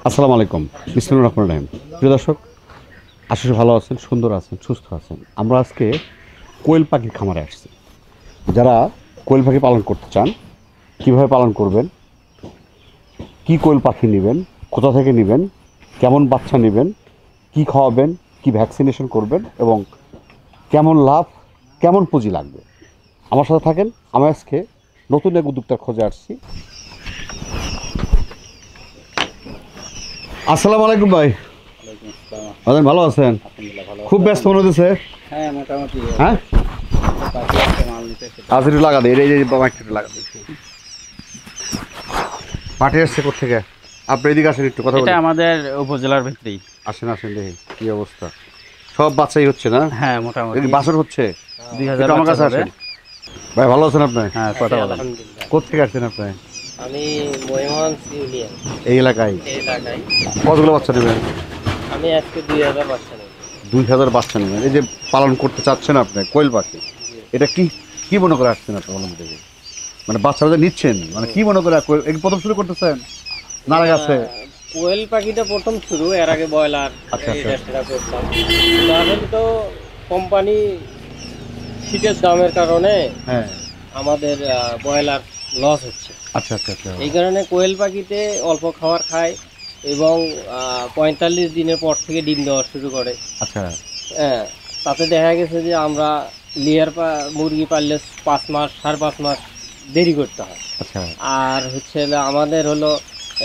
আসসালামু আলাইকুম, বিসমিল্লাহির রহমানির রহিম। প্রিয় দর্শক, আশা করি ভালো আছেন, সুন্দর আছেন, সুস্থ আছেন। আমরা আজকে কোয়েল পাখির খামারে আসছি। যারা কোয়েল পাখি পালন করতে চান, কীভাবে পালন করবেন, কি কোয়েল পাখি নেবেন, কোথা থেকে নেবেন, কেমন বাচ্চা নেবেন, কি খাওয়াবেন, কি ভ্যাকসিনেশন করবেন এবং কেমন লাভ, কেমন পুঁজি লাগবে, আমার সাথে থাকেন। আমি আজকে নতুন এক উদ্যোক্তার খোঁজে আসছি। আসসালামু আলাইকুম ভাই। ভালো আছেন? খুব ব্যস্ত মনে হচ্ছে। হ্যাঁ, মোটামুটি। হ্যাঁ, আজ একটু লাগা দেয়, এই যে একটু লাগা দিই। পাঠে আসছে কোথেকে? আপনি এদিকে আসেন, একটু কথা বলি। এটা আমাদের উপজেলার ভিতরেই। আসেন আসেন, দেখি কি অবস্থা। সব বাচ্চাই হচ্ছে না? হ্যাঁ, মোটামুটি বাছর হচ্ছে। 2000 আমার কাছে আসেন ভাই। ভালো আছেন আপনি? হ্যাঁ, কথা বলেন। কোথেকে আসছেন আপনি? আমি মহিমগঞ্জ ইউনিয়ন এই এলাকায়। কতগুলো বাচ্চা নেবেন? আমি আজকে 2000 বাচ্চা নেব। 2000 বাচ্চা নেবেন। এই যে পালন করতে চাচ্ছেন আপনি কোয়েল পাখি, এটা কি কি মনে করে আসছেন আপনি? বলুন দেখি, মানে বাচ্চারা নিচ্ছেন, মানে কি মনে করে প্রথম শুরু করতেছেন না? আছে কোয়েল পাখিটা প্রথম শুরু, এর আগে ব্রয়লার সেটা করতাম। তাহলে তো কোম্পানি শীতের দামের কারণে হ্যাঁ আমাদের ব্রয়লার লস হচ্ছে। আচ্ছা আচ্ছা আচ্ছা। এই কারণে কোয়েল পাখিতে অল্প খাবার খায় এবং 45 দিনের পর থেকে ডিম দেওয়া শুরু করে। আচ্ছা। হ্যাঁ, তাতে দেখা গেছে যে আমরা লেয়ার মুরগি পাললে 5 মাস 5.5 মাস দেরি করতে হয়। আচ্ছা। আর হচ্ছে আমাদের হলো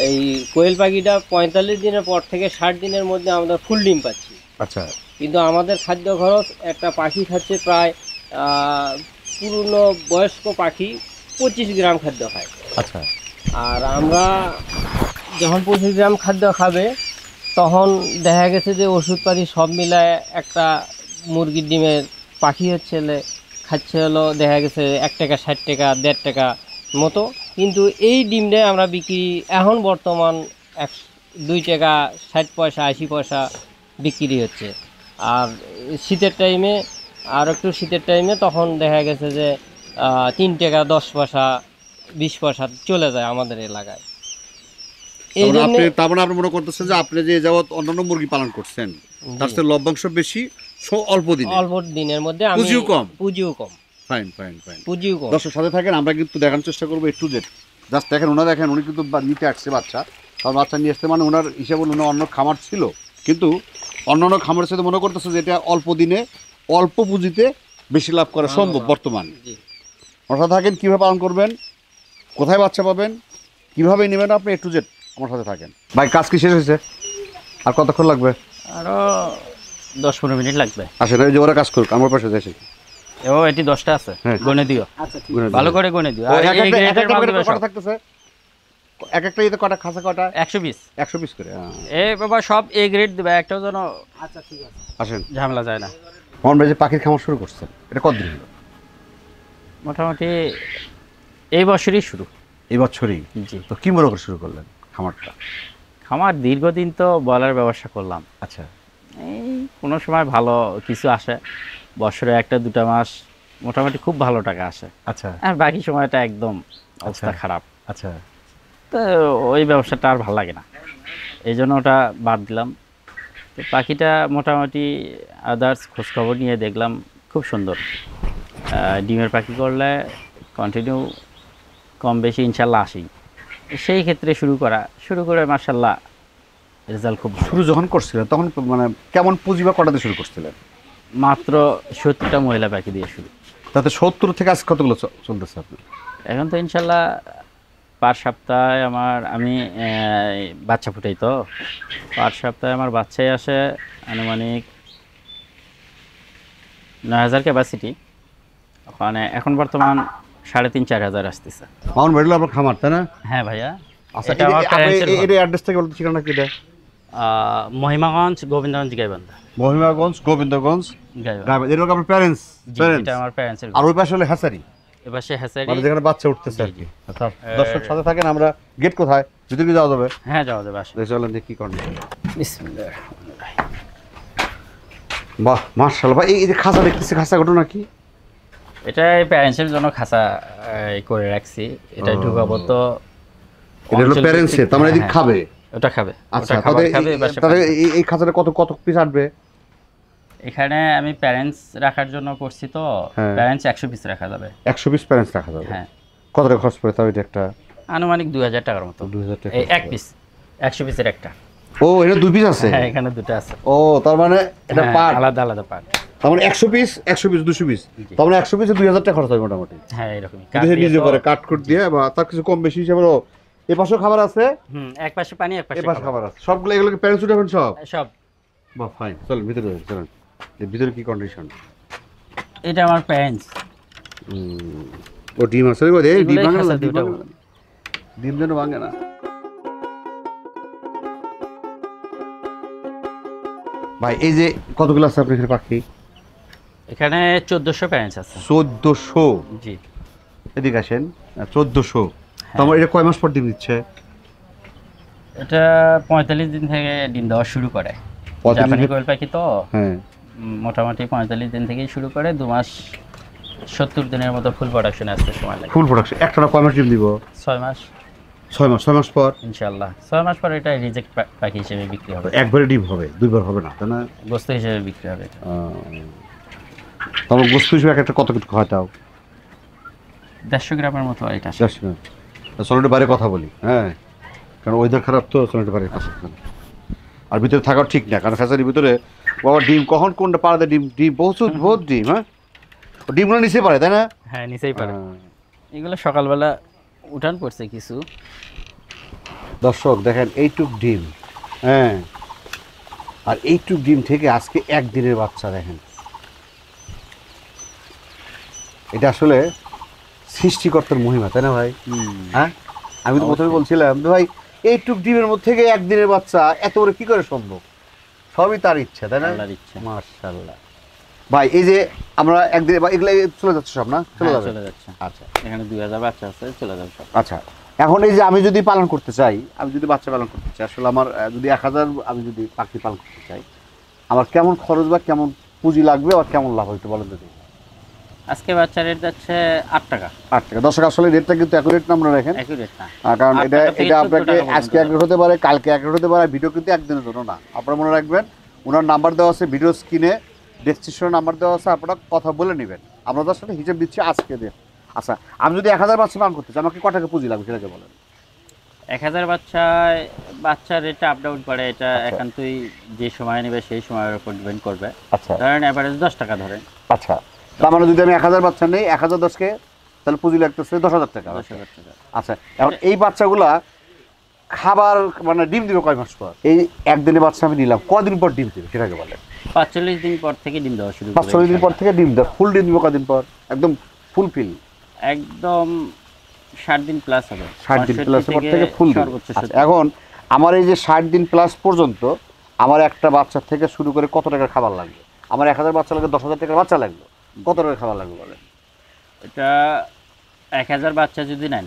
এই কোয়েল পাখিটা 45 দিনের পর থেকে 60 দিনের মধ্যে আমরা ফুল ডিম পাচ্ছি। আচ্ছা। কিন্তু আমাদের খাদ্য খরচ, একটা পাখি খাচ্ছে প্রায় পুরনো বয়স্ক পাখি 25 গ্রাম খাদ্য খায়। আচ্ছা। আর আমরা যখন 25 গ্রাম খাদ্য খাবে তখন দেখা গেছে যে ওষুধপাতি সব মিলায় একটা মুরগির ডিমের পাখি হচ্ছে খাচ্ছে হলো দেখা গেছে 1 টাকা 60 টাকা 1.5 টাকা মতো। কিন্তু এই ডিমটা আমরা বিক্রি এখন বর্তমান 2 টাকা 60 পয়সা 80 পয়সা বিক্রি হচ্ছে। আর শীতের টাইমে, আর একটু শীতের টাইমে তখন দেখা গেছে যে 3 টাকা 10 পয়সা 20 পয়সা চলে যায় আমাদের এলাকায়। এই জন্য তার মানে আপনি মনে করতেছেন যে আপনি যে যাবত অন্যান্য মুরগি পালন করছেন তার সাথে লভ্যাংশ বেশি, অল্প দিনের মধ্যে পুঁজিও কম। Fine fine fine. পুঁজিও কম। দর্শক সাথে থাকেন, আমরা কিন্তু দেখানোর চেষ্টা করবো একটু জেড। জাস্ট দেখেন, ওনা দেখেন, উনি কিন্তু নিতে আসছে বাচ্চা। কারণ বাচ্চা নিয়ে আসতে মানে ওনার হিসাবে অন্য খামার ছিল, কিন্তু অন্য খামারের সাথে মনে করতেছে যে এটা অল্প দিনে অল্প পুঁজিতে বেশি লাভ করা সম্ভব বর্তমান। আমার সাথে থাকেন, কীভাবে পালন করবেন, কোথায় বাচ্চা পাবেন, কীভাবে নেবেন, আপনি একটু জেড আমার সাথে থাকেন। ভাই, কাজ কি শেষ হয়েছে? আর কতক্ষণ লাগবে? আরো 10-15 মিনিট লাগবে। আসেন, এই যে ওরা কাজ করুক, আমার পাশে যাই। ও, এটি 10টা আছে, গনে দিও। আচ্ছা, ঠিক আছে, ভালো করে গনে দিও। আর এই গ্রেডের মাল দিবে সব। থাকতেছে এক একটা ইতে কটা খাসা কটা? 120 120 করে। এই বাবা সব এ গ্রেড দিবে, একটাও যেন। আচ্ছা, ঠিক আছে। আসেন, ঝামেলা যায় না। মোহন ভাই যে পাখির খামার শুরু করছেন, এটা কতদিন হলো? মোটামুটি এই বছরই শুরু। এই বছরই? জি। তো কি মনে করে শুরু করলেন খামারটা? খামার দীর্ঘদিন তো বলার ব্যবসা করলাম। আচ্ছা। এই কোনো সময় ভালো কিছু আসে, বছরে 1-2 মাস মোটামুটি খুব ভালো টাকা আসে। আচ্ছা। আর বাকি সময়টা একদম অবস্থা খারাপ। আচ্ছা। তো ওই ব্যবসাটা আর ভালো লাগে না, এই জন্য ওটা বাদ দিলাম। তো পাখিটা মোটামুটি আদার্স খোঁজখবর নিয়ে দেখলাম খুব সুন্দর। ডিমের পাখি করলে কন্টিনিউ কম বেশি ইনশাল্লাহ আসি। সেই ক্ষেত্রে শুরু করে মাশাল্লাহ রেজাল্ট খুব। শুরু যখন করছিলেন তখন মানে কেমন পুঁজি বা কটা দিয়ে শুরু করছিলেন? মাত্র 70টা মহিলা পাখি দিয়ে শুরু। তাতে 70 থেকে আজ কতগুলো চলতেছে আপনার? এখন তো ইনশাল্লাহ পার সপ্তাহে আমি বাচ্চা ফুটাই, তো পার সপ্তাহে আমার বাচ্চাই আসে আনুমানিক 9000 ক্যাপাসিটি। ওখানে এখন বর্তমান 3500-4000 আসতেছে। মাউন্ট ভ্যালি আপনার খামার, তাই না? হ্যাঁ ভাইয়া। আচ্ছা, এর অ্যাড্রেস থেকে বলতে, ঠিকানা কি দেয়? মহিমাগঞ্জ গোবিন্দগঞ্জ গাইবান্ধা। মহিমাগঞ্জ গোবিন্দগঞ্জ গাইবান্ধা। এর আপনার প্যারেন্টস? এটা আমার প্যারেন্টসের। আর ওই পাশে হলো হ্যাচারি, এপাশে হ্যাচারি, মানে যেখানে বাচ্চা উঠতেছে আর কি। আচ্ছা, দর্শক সাথে থাকেন। আমরা গেট কোথায়, যদি কি যাওয়া যাবে? হ্যাঁ, যাওয়া যাবে। আসলে চলেন দেখি কি করেন। বিসমিল্লাহ। বাহ, মাশাআল্লাহ ভাই। এই যে খাঁচা দেখতেছি, খাঁচা ঘটনা কি? এটা প্যারেন্টসের জন্য খাঁচা করে রাখছি, এটা ঢুকাবো তো। এটা হলো প্যারেন্টসে, তার মানে এদিক হ্যাঁ, খাবে। ওটা খাবে, আচ্ছা, ওটা খাবার তাহলে খাবে। এবার সে তাহলে পানি- এই খাঁচাটা কত কত পিস আনবে? এখানে আমি প্যারেন্টস রাখার জন্য করছি তো, হ্যাঁ। প্যারেন্টস 100 পিস রাখা যাবে। 100 পিস প্যারেন্টস রাখা যাবে। হ্যাঁ, কত টাকা খরচ পড়ে তাও এটা একটা? আনুমানিক 2000 টাকার মতো। 2000 টাকা এই খরচ এক পড়ে। পিস, 100 পিসের একটা। ও, এটা 2 পিস আছে? হ্যাঁ, এখানে দুটো আছে। ও, তার মানে এটা হ্যাঁ, পার্ট আলাদা আলাদা পার্ট। তার মানে 100 পিস 200 পিস, জি। তার মানে 100 পিসে 2000 টাকা খরচ হয় মোটামুটি। হ্যাঁ, এরকমই কিন্তু সে নিজে করে কাট কুট দিয়ে বা তার কিছু কম বেশি হিসাবে। এ পাশেও খাবার আছে, এক পাশে পানি, এক এ পাশে পাশে খাবার আছে, সবগুলো এগুলোকে প্যারেন্টস উঠাবেন সব? সব। বাহ, ফাইন। চলেন ভিতরে যাই, চলেন। এর ভিতরে কি কন্ডিশন? এটা আমার প্যারেন্টস। ও ডিম আছে রে, এই ডিম এগুলোই ভাঙে না, খাঁচা ডিম দুটো। ভাঙে না। ডিম যেন ভাঙে না। ভাই এই যে কতগুলো আছে আপনার এখানে পাখি? এখানে 1400 প্যারেন্টস আছে। 1400? জি। এদিকে আসেন। 1400, তো আমার এটা কয় মাস পর ডিম দিচ্ছে? এটা 45 দিন থেকে ডিম দেওয়া শুরু করে। 45 জাপানি দিন? কোয়েল পাখি তো, হ্যাঁ। মোটামুটি 45 দিন থেকেই শুরু করে, 2 মাস 70 দিনের মতো ফুল প্রোডাকশনে আসতে সময় লাগে। ফুল প্রোডাকশন একটা কয় মাস ডিম দিব? 6 মাস 6 মাস পর ইনশাআল্লাহ। 6 মাস পর এটা রিজেক্ট পাখি হিসেবে বিক্রি হবে, একবারে ডিম হবে, দুইবার হবে না, তাই না? গোস্ত হিসেবে বিক্রি হবে এটা। তবে গোস্ত হিসেবে একটা কত কিছু হয় তাও? 150 গ্রামের মতো এটা। সোনাটের বাইরে কথা বলি, হ্যাঁ, কারণ ওয়েদার খারাপ তো, সোনাটের বাইরে কথা বলি। আর ভিতরে থাকাও ঠিক না, কারণ ফ্যাসারির ভিতরে বাবা ডিম কখন কোনটা পাড়া দেয়, ডিম ডিম বহুত ডিম। হ্যাঁ, ও ডিমগুলো নিচে পারে, তাই না? হ্যাঁ, নিচেই পারে। এগুলো সকালবেলা উঠান পড়ছে কিছু। দর্শক দেখেন এইটুক ডিম, হ্যাঁ, আর এইটুক ডিম থেকে আজকে একদিনের বাচ্চা দেখেন। এটা আসলে সৃষ্টিকর্তার মহিমা, তাই না ভাই? হ্যাঁ, আমি তো প্রথমে বলছিলাম যে ভাই এইটুক ডিমের মধ্যে থেকে একদিনের বাচ্চা এত বড় কি করে সম্ভব? সবই তার ইচ্ছা, তাই না? আল্লাহর ইচ্ছা। মাশাআল্লাহ। ভাই এই যে আমরা একদিনে এগুলো চলে যাচ্ছে সব, না চলে হ্যাঁ, যাবে? চলে যাচ্ছে। আচ্ছা এখানে 2000 বাচ্চা আছে, চলে যাবে সব। আচ্ছা, এখন এই যে আমি যদি পালন করতে চাই, আমি যদি বাচ্চা পালন করতে চাই, আসলে আমার যদি 1000 আমি যদি পাখি পালন করতে চাই, আমার কেমন খরচ বা কেমন পুঁজি লাগবে আর কেমন লাভ হইতে বলেন যদি? আজকে বাচ্চা রেট যাচ্ছে 8 টাকা। 8 টাকা। দর্শক আসলে রেটটা কিন্তু অ্যাকুরেট না আমরা রাখেন, অ্যাকুরেট না। কারণ 8 এটা টাকা থেকে এটা 14 আপনাকে টাকা পর্যন্ত আজকে অ্যাকুরেট হতে পারে, কালকে অ্যাকুরেট হতে পারে, ভিডিও কিন্তু একদিনের জন্য না। আপনারা মনে রাখবেন, ওনার নাম্বার দেওয়া আছে ভিডিও স্ক্রিনে, ডেসক্রিপশনে নাম্বার দেওয়া আছে, আপনারা কথা বলে নেবেন। আমরা তার সাথে হিসেব দিচ্ছি আজকে দিন। আচ্ছা, আমি যদি 1000 বাচ্চা পালন করতে চাই, আমাকে কত টাকা পুঁজি লাগবে সেটাকে বলেন? 1000 বাচ্চার রেটটা আপ ডাউন করে, এটা একান্তই যে সময় নেবে সেই সময়ের উপর ডিপেন্ড করবে। আচ্ছা ধরেন এভারেজ 10 টাকা ধরেন। আচ্ছা, তার মানে যদি আমি 1000 বাচ্চা নেই, 1010কে, তাহলে পুঁজি লাগতেছে 10000 টাকা। 10,000 টাকা। আচ্ছা, এখন এই বাচ্চাগুলা খাবার মানে ডিম দিবে কয় মাস পর? এই একদিনে বাচ্চা আমি নিলাম, কদিন পর ডিম দিবে সেটাকে বলেন? 45 দিন পর থেকে ডিম দেওয়া শুরু করে। 45 দিন পর থেকে ডিম দেয়। ফুল ডিম দিবে কদিন পর? একদম ফুলফিল একদম 60 দিন প্লাস হবে। 60 দিন প্লাসের পর থেকে ফুল দিবে। সর্বোচ্চ আচ্ছা, 70। এখন আমার এই যে 60 দিন প্লাস পর্যন্ত আমার একটা বাচ্চা থেকে শুরু করে কত টাকার খাবার লাগবে? আমার 1000 বাচ্চা লাগবে, 10,000 টাকার বাচ্চা লাগবে, কত টাকার খাবার লাগবে বলেন? এটা 1000 বাচ্চা যদি নেন,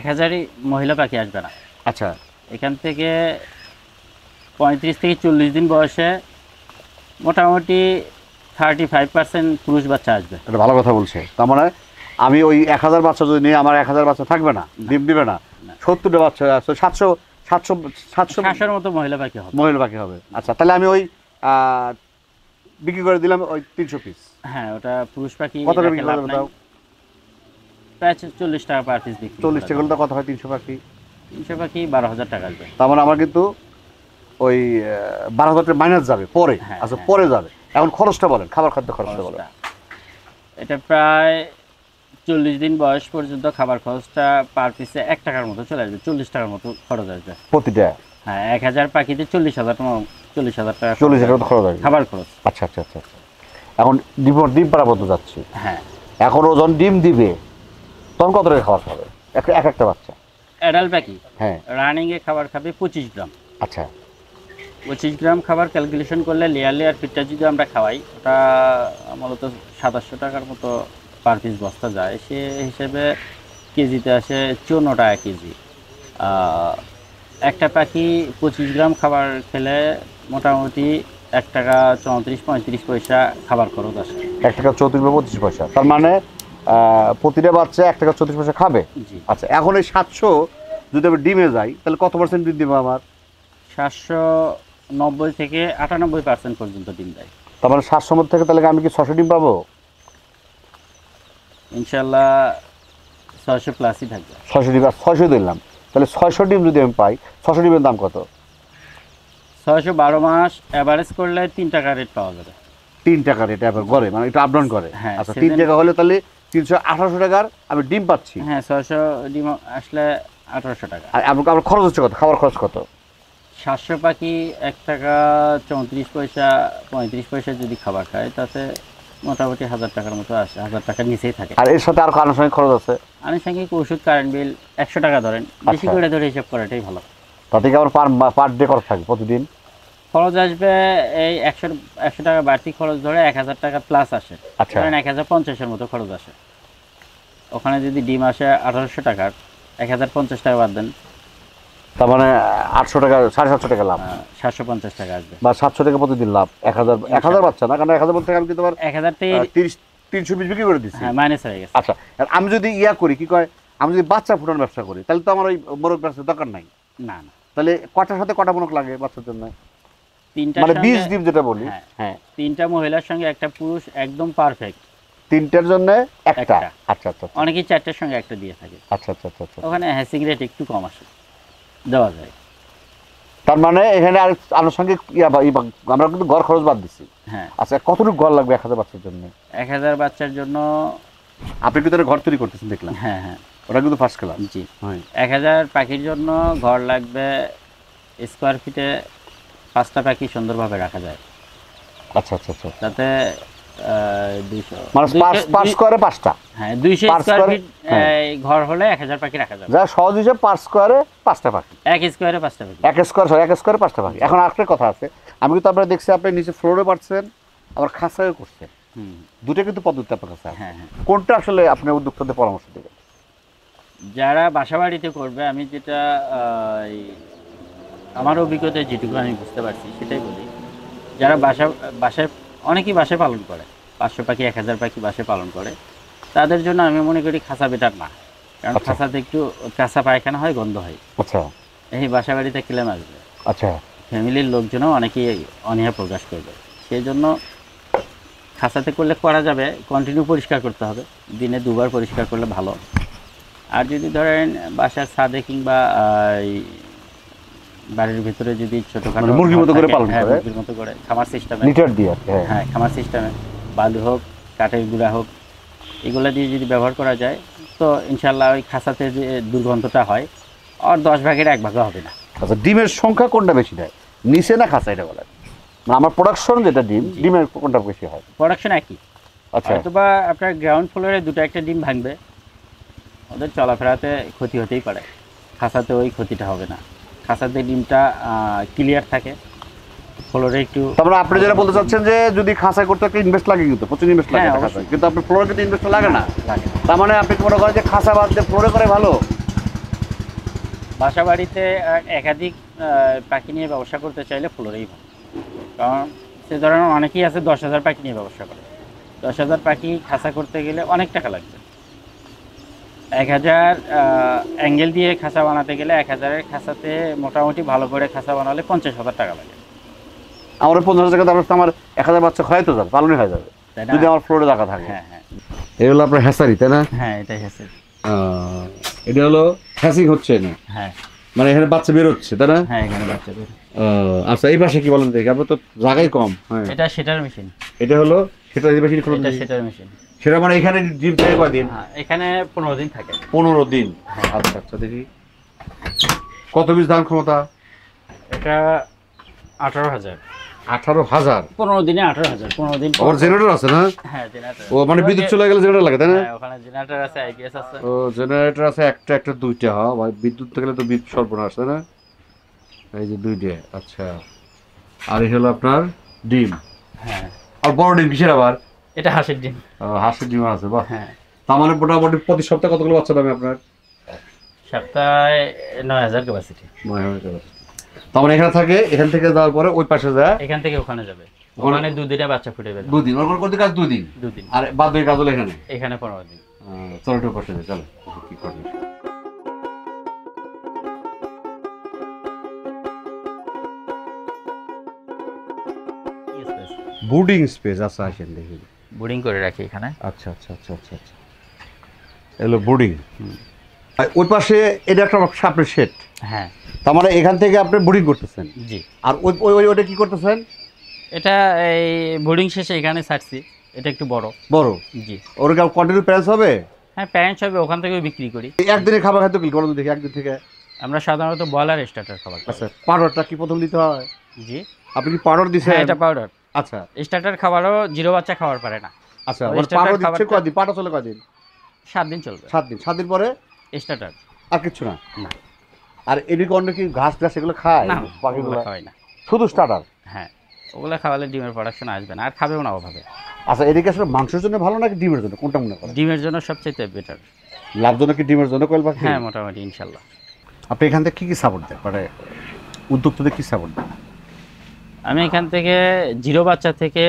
1000ই মহিলা পাখি আসবে না। আচ্ছা, এখান থেকে 35 থেকে 40 দিন বয়সে মোটামুটি 35% পুরুষ বাচ্চা আসবে। এটা ভালো কথা বলছে। তার মানে আমি ওই 1000 বাচ্চা যদি নিই, আমার 1000 বাচ্চা থাকবে না, ডিম দিবে না। 70টা বাচ্চা আছে, 700 মতো মহিলা পাখি হবে। মহিলা পাখি হবে। আচ্ছা, তাহলে আমি ওই বিক্রি করে দিলাম ওই 300 পিস। হ্যাঁ, ওটা পুরুষ পাখি। কত টাকা বিক্রি করে দেবো তাও? প্রায় 40 টাকা পার পিস বিক্রি। 40 টাকা হলে তো কত হয়? 300 পাখি। 300 পাখি 12,000 টাকা আসবে। তার মানে আমার কিন্তু ওই 12,000 টাকা মাইনাস যাবে পরে। হ্যাঁ, আচ্ছা, হ্যাঁ। পরে যাবে। এখন খরচটা বলেন, খাবার খাদ্য খরচটা বলেন। এটা প্রায় 40 দিন বয়স পর্যন্ত খাবার খরচটা পার পিসে 1 টাকার মতো চলে আসবে, 40 টাকার মতো খরচ আসবে প্রতিটা? হ্যাঁ, 1000 পাখিতে 40,000 টাকা 40,000 টাকা 40,000 টাকা খরচ আসবে খাবার খরচ। আচ্ছা আচ্ছা আচ্ছা আচ্ছা। এখন ডিম পাড়া পর্যন্ত যাচ্ছি। হ্যাঁ, এখন ওজন ডিম দিবে, তখন কত টাকা খাবার খাবে এক একটা বাচ্চা? অ্যাডাল্ট পাখি হ্যাঁ, রানিং এ খাবার খাবে 25 গ্রাম। আচ্ছা। 25 গ্রাম খাবার ক্যালকুলেশন করলে লেয়ার লেয়ার ফিডটা যদি আমরা খাওয়াই, ওটা মূলত 2700 টাকার মতো পার পিস বস্তা যায়। সে হিসেবে কেজিতে আসে 54 টাকা কেজি। একটা পাখি 25 গ্রাম খাবার খেলে মোটামুটি 1 টাকা 34-35 পয়সা খাবার খরচ আসে। 1 টাকা 34 বা 35 পয়সা, তার মানে প্রতিটা বাচ্চা 1 টাকা 34 পয়সা খাবে। জি। আচ্ছা, এখন এই 700 যদি আমি ডিমে যাই তাহলে কত পার্সেন্ট ডিম দিবে আমার? 790 থেকে 98% পর্যন্ত ডিম দেয়। তার মানে 700 মধ্যে থেকে তাহলে আমি কি 600 ডিম পাবো? ইনশাল্লাহ 600 প্লাসই থাকবে। 600 ডিম, আর 600 দিলাম, তাহলে 600 ডিম যদি আমি পাই, 600 ডিমের দাম কত? 612 মাস অ্যাভারেজ করলে 3 টাকা রেট পাওয়া যাবে। 3 টাকা রেট এবার করে, মানে এটা আপ ডাউন করে। হ্যাঁ, আচ্ছা, 3 টাকা হলে তাহলে 318 টাকার আমি ডিম পাচ্ছি। হ্যাঁ, 600 ডিম আসলে 1800 টাকা। আর আমার খরচ হচ্ছে কত? খাবার খরচ কত? 700 পাখি 1 টাকা 34 পয়সা 35 পয়সা যদি খাবার খায়, তাতে মোটামুটি 1000 টাকার মতো আসে, 1000 টাকার নিচেই থাকে। আর এর সাথে আর আনুষঙ্গিক খরচ আছে? আনুষঙ্গিক ওষুধ, কারেন্ট বিল 100 টাকা ধরেন, বেশি আচ্ছা। করে ধরে হিসাব করাটাই ভালো। তাতে কি আমার পার ডে খরচ থাকে প্রতিদিন? খরচ আসবে এই 100 টাকা বাড়তি খরচ ধরে 1000 টাকা প্লাস আসে। আচ্ছা। ধরেন 1050-এর মতো খরচ আসে। ওখানে যদি ডিম আসে 1800 টাকার, 1050 টাকা বাদ দেন, তার মানে 800 টাকা, 750 টাকা লাভ, 750 টাকা আসবে। বা 700 টাকা প্রতিদিন লাভ। 1000 বাচ্চা না, কারণ 1000 থেকে আমি কিন্তু আবার 1000 থেকে 320 বিক্রি করে দিচ্ছি। হ্যাঁ, মাইনাস হয়ে গেছে। আচ্ছা, আর আমি যদি করি, কি কয়, আমি যদি বাচ্চা ফুটানোর ব্যবসা করি, তাহলে তো আমার ওই মোরগ ব্যবসার দরকার নাই। না না, তাহলে কটার সাথে কটা মোরগ লাগে বাচ্চার জন্য? 3টার মানে সঙ্গে 20 ডিম যেটা বলি। হ্যাঁ, হ্যাঁ, 3টা মহিলার সঙ্গে একটা পুরুষ একদম পারফেক্ট। 3টার জন্য একটা। একটা। আচ্ছা আচ্ছা আচ্ছা অনেকেই 4টার সঙ্গে একটা দিয়ে থাকে। আচ্ছা আচ্ছা আচ্ছা আচ্ছা। ওখানে হ্যাসিং রেট একটু কম আসে, দেওয়া যায়। তার মানে এখানে আর আনুষঙ্গিক আমরা কিন্তু ঘর খরচ বাদ দিচ্ছি। হ্যাঁ। আচ্ছা, কতটুকু ঘর লাগবে 1000 বাচ্চার জন্য? 1000 বাচ্চার জন্য আপনি কিন্তু একটা ঘর তৈরি করতেছেন দেখলাম। হ্যাঁ হ্যাঁ, ওটা কিন্তু ফার্স্ট ক্লাস। জি। হ্যাঁ। 1000 পাখির জন্য ঘর লাগবে স্কোয়ার ফিটে 5টা পাখি সুন্দরভাবে রাখা যায়। আচ্ছা আচ্ছা আচ্ছা। তাতে 200 মানে পার স্কোয়ারে 5টা। হ্যাঁ, 200 per স্কোয়ার square, ফিট হ্যাঁ। ঘর হলে 1000 পাখি রাখা যাবে। যা সহজ হিসেবে পার স্কোয়ারে 5টা পাখি। 1 স্কোয়ারে 5টা পাখি। এক স্কোয়ারে 5টা পাখি। এখন আরেকটা কথা আছে, আমি কিন্তু আপনারা দেখছি আপনি নিচে ফ্লোরে পাচ্ছেন, আবার খাঁচায়ও করছেন। হুম, দুটো কিন্তু পদ্ধতি আপনার কাছে আছে। হ্যাঁ হ্যাঁ। কোনটা আসলে আপনি উদ্যোক্তাদের পরামর্শ দেবেন? যারা বাসা বাড়িতে করবে, আমি যেটা আমার অভিজ্ঞতায় যেটুকু আমি বুঝতে পারছি সেটাই বলি। যারা বাসায় অনেকেই বাসায় পালন করে, 500 পাখি 1000 পাখি বাসায় পালন করে, তাদের জন্য আমি মনে করি খাঁচা বেটার না। কারণ আচ্ছা। খাঁচাতে একটু কাঁচা পায়খানা হয়, গন্ধ হয়। আচ্ছা এই বাসা বাড়িতে ক্লেম আসবে, আচ্ছা। ফ্যামিলির লোকজনও অনেকেই অনীহা প্রকাশ করবে। সেই জন্য খাঁচাতে করলে করা যাবে, কন্টিনিউ পরিষ্কার করতে হবে, দিনে 2বার পরিষ্কার করলে ভালো। আর যদি ধরেন বাসার ছাদে কিংবা এই বাড়ির ভিতরে যদি ছোটখাটো মানে মুরগির মতো করে পালন করে? মুরগির মতো করে খামার সিস্টেমে, লিটার দিয়ে আর কি। হ্যাঁ। হ্যাঁ, খামার সিস্টেমে বালু হোক, কাঠের গুঁড়া হোক, এগুলো দিয়ে যদি ব্যবহার করা যায়, তো ইনশাল্লাহ ওই খাঁচাতে যে দুর্গন্ধটা হয় আর 10 ভাগের 1 ভাগও হবে না। আচ্ছা, ডিমের সংখ্যা কোনটা বেশি দেয়, নিচে না খাঁচা, এটা বলেন? মানে আমার প্রোডাকশন যেটা ডিমের কোনটা বেশি হয়? প্রোডাকশন একই। আচ্ছা। অথবা আপনার গ্রাউন্ড ফ্লোরে 2টা একটা ডিম ভাঙবে, ওদের চলাফেরাতে ক্ষতি হতেই পারে, খাঁচাতে ওই ক্ষতিটা হবে না। খাঁচাতে ডিমটা ক্লিয়ার থাকে, ফ্লোরে একটু। তারপরে আপনি যেটা বলতে চাচ্ছেন যে যদি খাঁচায় করতে একটা ইনভেস্ট লাগে, কিন্তু প্রচুর ইনভেস্ট লাগে হ্যাঁ, একটা অবশ্যই। খাঁচায়, কিন্তু আপনার ফ্লোরে কিন্তু ইনভেস্ট লাগে না। লাগে। তার মানে আপনি কি মনে করেন যে খাঁচা বাদ দিয়ে ফ্লোরে করে ভালো? বাসা বাড়িতে একাধিক পাখি নিয়ে ব্যবসা করতে চাইলে ফ্লোরেই ভালো। কারণ সে ধরনের অনেকেই আছে 10,000 পাখি নিয়ে ব্যবসা করে। 10,000 পাখি খাঁচা করতে গেলে অনেক টাকা লাগবে। 1000 অ্যাঙ্গেল দিয়ে খাঁচা বানাতে গেলে 1000-এর খাঁচাতে মোটামুটি ভালো করে খাঁচা বানালে 50,000 টাকা লাগে। আমার 15,000 টাকা দাম, আমার 1000 বাচ্চা হয়তো যাবে, পালনই হয়ে যাবে তাই না? যদি আমার ফ্লোরে জায়গা থাকে। হ্যাঁ হ্যাঁ এগুলো আপনার হ্যাসারি, তাই না? হ্যাঁ, এটাই আছে। এটা হলো হ্যাসিং হচ্ছে না, হ্যাঁ মানে এখানে বাচ্চা বের হচ্ছে, তাই না? হ্যাঁ, এখানে বাচ্চাদের। আচ্ছা, এই পাশে কি বলেন দেখি, আপনার তো জায়গাই কম। হ্যাঁ, এটা সেটার মেশিন। এটা হলো সেটা বেশি। এটা সেটার মেশিন। সেটা মানে এখানে ডিম থেকে কয়দিন? হ্যাঁ, এখানে 15 দিন থাকে। 15 দিন। আচ্ছা আচ্ছা, দেখি কত পিস ধান ক্ষমতা? এটা 18,000। 18,000? 15 দিনে 18,000। 15 দিন ওর জেনারেটর আছে না? হ্যাঁ, জেনারেটর। ও মানে বিদ্যুৎ চলে গেলে জেনারেটর লাগে, তাই না? হ্যাঁ, ওখানে জেনারেটর আছে, আইপিএস আছে। ও জেনারেটর আছে একটা দুইটা। হ্যাঁ ভাই, বিদ্যুৎ গেলে তো বিদ্যুৎ সর্বনাশ, তাই না? এই যে 2টে। আচ্ছা, আর এই হলো আপনার ডিম। হ্যাঁ, আর বড় ডিম কিসের আবার? এটা হাঁসের ডিম। হাঁসের ডিম আছে, বাহ। হ্যাঁ, তার মানে মোটামুটি প্রতি সপ্তাহে কতগুলো বাচ্চা দেবে আপনার? সপ্তাহে 9,000 ক্যাপাসিটি। 9,000 টাকা। তারপরে এখানে থাকে, এখান থেকে যাওয়ার পরে ওই পাশে যায় এখান থেকে ওখানে যাবে, ওখানে 2 দিনে বাচ্চা ফুটে বের হবে। 2 দিন, ওর করতে কাজ 2 দিন, 2 দিন, আর বাদ বাকি কাজ হলো এখানে। এখানে 15 দিন। চলো একটু পাশে যাই, চলো কি করবে। বোর্ডিং স্পেস আছে, আসেন দেখি। বোর্ডিং করে রাখি এখানে। আচ্ছা আচ্ছা আচ্ছা আচ্ছা আচ্ছা, এলো বোর্ডিং। ওই পাশে এটা একটা সাপের শেড। হ্যাঁ, তার মানে এখান থেকে আপনি বোর্ডিং করতেছেন। জি। আর ওই ওই ওইটা কি করতেছেন? এটা এই বোর্ডিং শেষে এখানে ছাড়ছি, এটা একটু বড়। বড়, জি। ওর কি কন্টিনিউ প্যারেন্টস হবে? হ্যাঁ, প্যারেন্টস হবে, ওখান থেকেও বিক্রি করি। একদিনের খাবার খাইতে কি বলো দেখি, একদিন থেকে? আমরা সাধারণত বয়লার স্টার্টার খাবার খাই। আচ্ছা, পাউডারটা কি প্রথম দিতে হয়? জি। আপনি কি পাউডার দিছেন? হ্যাঁ, এটা পাউডার। আচ্ছা স্টার্টার খাবারও জিরো বাচ্চা খাওয়ার পারে না। আচ্ছা, ওই মানে starter পাউডার দিচ্ছে খাবারটা- কয়দিন? পাটা চলে কয়দিন? 7 দিন চলবে 7 দিন। 7 দিন পরে স্টার্টার। আর কিছু না? না। আর এদিকে অন্য কি ঘাস টাস এগুলো খায়? না, বাকিগুলো ওগুলো খাওয়াই না। শুধু স্টার্টার? হ্যাঁ, ওগুলো খাওয়ালে ডিমের প্রোডাকশন আসবে না, আর খাবেও না ওভাবে। আচ্ছা, এদিকে আসলে মাংসের জন্য ভালো নাকি ডিমের জন্য, কোনটা মনে করেন? ডিমের জন্য সবচেয়ে বেটার। লাভজনক কি ডিমের জন্য কোয়েল পাখি? হ্যাঁ, মোটামুটি ইনশাল্লাহ। আপনি এখান থেকে কি সাপোর্ট দেন, মানে উদ্যোক্তাদের কি সাপোর্ট দেন? আমি এখান থেকে জিরো বাচ্চা থেকে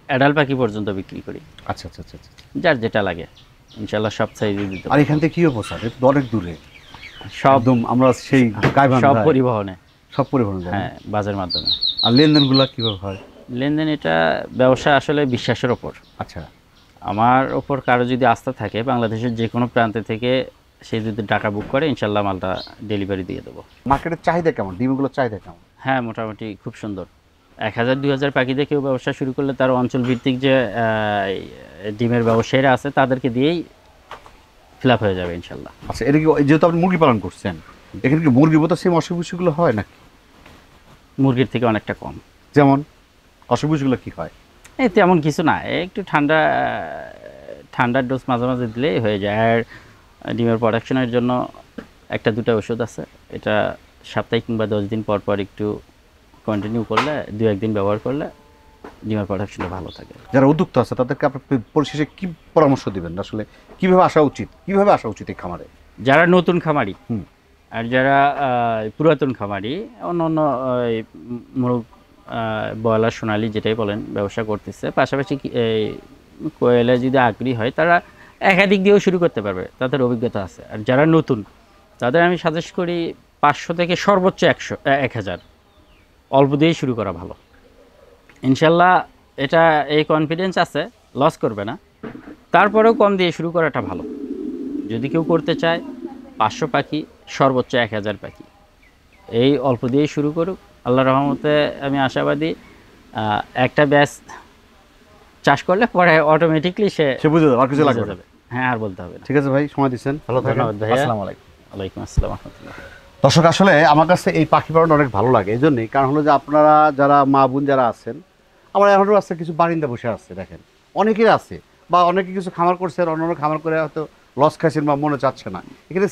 অ্যাডাল্ট পাখি পর্যন্ত বিক্রি করি, আচ্ছা আচ্ছা আচ্ছা আচ্ছা। যার যেটা লাগে ইনশাল্লাহ সব সাইজে দিতে আর পারি। এখান থেকে কি অবস্থা? এটা তো অনেক দূরে, সব একদম আমরা সেই গাইবান্ধা সব পরিবহনে, সব পরিবহন যায়। হ্যাঁ, বাসের মাধ্যমে। আর লেনদেনগুলো কিভাবে হয়? লেনদেন এটা ব্যবসা আসলে বিশ্বাসের ওপর। আচ্ছা, আমার ওপর কারো যদি আস্থা থাকে, বাংলাদেশের যে কোনো প্রান্তে থেকে সে যদি টাকা বুক করে, ইনশাল্লাহ মালটা ডেলিভারি দিয়ে দেবো। মার্কেটের চাহিদা কেমন, ডিমগুলোর চাহিদা কেমন? হ্যাঁ, মোটামুটি খুব সুন্দর। 1000-2000 পাখি দিয়ে কেউ ব্যবসা শুরু করলে তার অঞ্চল ভিত্তিক যে ডিমের ব্যবসায়ীরা আছে তাদেরকে দিয়েই ফিল আপ হয়ে যাবে ইনশাল্লাহ। আচ্ছা, এটা কি যেহেতু আপনি মুরগি পালন করছেন, এখানে কি মুরগির মতো সেম অসুখ বিসুখগুলো হয় নাকি? মুরগির থেকে অনেকটা কম। যেমন অসুখ বিসুখগুলো কি হয়? এই তেমন কিছু না, একটু ঠান্ডার ডোজ মাঝে মাঝে দিলেই হয়ে যায়। আর ডিমের প্রোডাকশনের জন্য 1-2টা ওষুধ আছে, এটা সপ্তাহে কিংবা 10 দিন পর পর একটু কন্টিনিউ করলে, 2-1 দিন ব্যবহার করলে ডিমের প্রোডাকশনটা ভালো থাকে। যারা উদ্যোক্তা আছে তাদেরকে আপনি পরিশেষে কি পরামর্শ দিবেন, আসলে কিভাবে আসা উচিত, কিভাবে আসা উচিত এই খামারে? যারা নতুন খামারি হুম। আর যারা পুরাতন খামারি, অন্য অন্য মোরগ, ব্রয়লার, সোনালি যেটাই বলেন, ব্যবসা করতেছে, পাশাপাশি কোয়েলে যদি আগ্রহী হয় তারা একাধিক দিয়েও শুরু করতে পারবে, তাদের অভিজ্ঞতা আছে। আর যারা নতুন তাদের আমি সাজেস্ট করি 500 থেকে সর্বোচ্চ 1000 অল্প দিয়েই শুরু করা ভালো। ইনশাল্লাহ এটা এই কনফিডেন্স আছে, লস করবে না। তারপরেও কম দিয়ে শুরু করাটা ভালো। যদি কেউ করতে চায় 500 পাখি, সর্বোচ্চ 1000 পাখি, এই অল্প দিয়েই শুরু করুক। আল্লাহর রহমতে আমি আশাবাদী, একটা ব্যাচ চাষ করলে পরে অটোমেটিকলি সে বুঝে যাবে, আর কিছু বুঝে লাগবে না। যাবে। হ্যাঁ, আর বলতে হবে না। ঠিক আছে ভাই, সময় দিচ্ছেন, ভালো থাকবেন। ধন্যবাদ ভাইয়া। আসসালামু আলাইকুম। ওয়ালাইকুম আসসালাম ওয়া রাহমাতুল্লাহ। দর্শক, আসলে আমার কাছে এই পাখি পালন অনেক ভালো লাগে, এই জন্যই, কারণ হলো যে আপনারা যারা মা বোন যারা আছেন, আমার এখনও আছে কিছু বারিন্দা বসে আছে, দেখেন অনেকের আছে, বা অনেকে কিছু খামার করছেন, অন্য খামার করে হয়তো লস খাইছেন বা মনে চাচ্ছে না। এখানে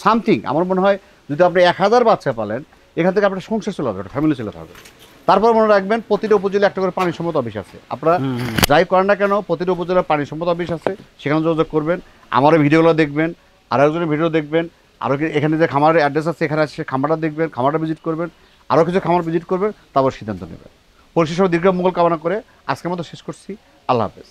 সামথিং আমার মনে হয় যদি আপনি 1000 বাচ্চা পালেন, এখান থেকে আপনার সংসার চলে হবে, ফ্যামিলি চলে হবে। তারপর মনে রাখবেন, প্রতিটা উপজেলা একটা করে পানি সম্পদ অফিস আছে। আপনারা যাই করেন না কেন, প্রতিটা উপজেলার পানি সম্পদ অফিস আছে, সেখানে যোগাযোগ করবেন। আমার এই ভিডিওগুলো দেখবেন, আর একজনের ভিডিও দেখবেন, আরও এখানে যে খামারের অ্যাড্রেস আছে এখানে আসে খামারটা দেখবেন, খামারটা ভিজিট করবেন, আরও কিছু খামার ভিজিট করবেন, তারপর সিদ্ধান্ত নেবেন। পরিশেষে দীর্ঘ মঙ্গল কামনা করে আজকের মতো শেষ করছি। আল্লাহ হাফেজ।